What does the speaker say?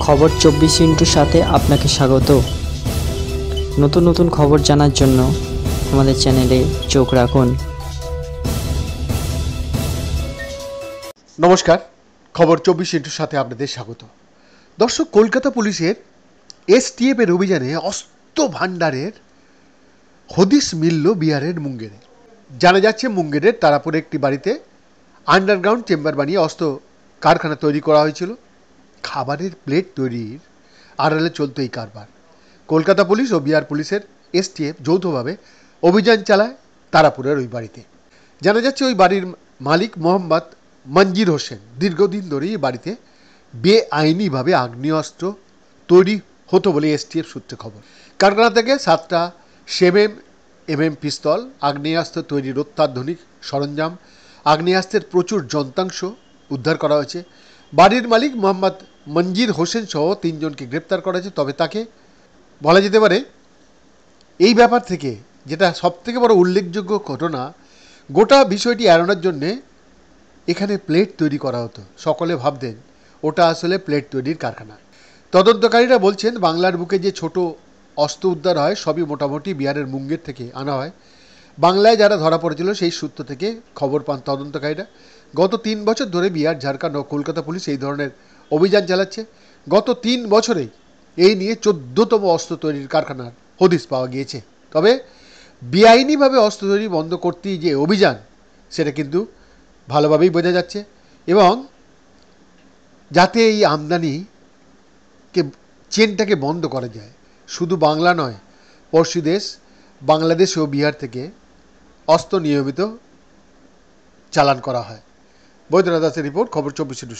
খবর 24 সাথে আপনাকে স্বাগত। নতুন নতুন খবর জানার জন্য আমাদের চ্যানেলে চোখ রাখুন। নমস্কার, খবর 24 সাথে আপনাদের স্বাগত। দর্শক, কলকাতা পুলিশের এসটিএফ এর অভিযানে অস্ত্র ভাণ্ডারের হদিশ মিলল বিহারের মুঙ্গেরে। জানা যাচ্ছে মুঙ্গেরের তারাপুরে একটি বাড়িতে আন্ডারগ্রাউন্ড চেম্বার বানিয়ে অস্ত্র কারখানা তৈরি করা হয়েছিল। খাবারের প্লেট তৈরির আড়ালে চলত এই কারবার। কলকাতা পুলিশ ও বিহার পুলিশের এসটিএফ যৌথভাবে অভিযান চালায় তারাপুরের ওই বাড়িতে। জানা যাচ্ছে ওই বাড়ির মালিক মোহাম্মদ মঞ্জির হোসেন দীর্ঘদিন ধরেই বাড়িতে বেআইনিভাবে আগ্নেয়াস্ত্র তৈরি হতো বলে এসটিএফ সূত্রে খবর। কারখানা থেকে 7টা 7mm পিস্তল, আগ্নেয়াস্ত্র তৈরির অত্যাধুনিক সরঞ্জাম, আগ্নেয়াস্ত্রের প্রচুর যন্ত্রাংশ উদ্ধার করা হয়েছে। বাড়ির মালিক মোহাম্মদ মঞ্জির হোসেন সহ 3 জনকে গ্রেপ্তার করা হয়েছে। তবে তাকে বলা যেতে পারে এই ব্যাপার থেকে যেটা সবথেকে বড় উল্লেখযোগ্য ঘটনা, গোটা বিষয়টি এড়ানোর জন্যে এখানে প্লেট তৈরি করা হতো। সকলে ভাবতেন ওটা আসলে প্লেট তৈরির কারখানা। তদন্তকারীরা বলছেন বাংলার বুকে যে ছোট অস্ত্র উদ্ধার হয় সবই মোটামুটি বিহারের মুঙ্গের থেকে আনা হয়। বাংলায় যারা ধরা পড়েছিল সেই সূত্র থেকে খবর পান তদন্তকারীরা। গত 3 বছর ধরে বিহার, ঝাড়খণ্ড ও কলকাতা পুলিশ এই ধরনের অভিযান চালাচ্ছে। গত 3 বছরে এই নিয়ে 14তম অস্ত্র তৈরির কারখানার হদিশ পাওয়া গিয়েছে। তবে বেআইনিভাবে অস্ত্র তৈরি বন্ধ করতেই যে অভিযান, সেটা কিন্তু ভালোভাবেই বোঝা যাচ্ছে। এবং যাতে এই আমদানিকে চেনটাকে বন্ধ করা যায়, শুধু বাংলা নয়, পড়শি দেশ বাংলাদেশ ও বিহার থেকে অস্ত্র নিয়মিত চালান করা হয়। বৈদ্যনাথ দাসের রিপোর্ট, খবর 24।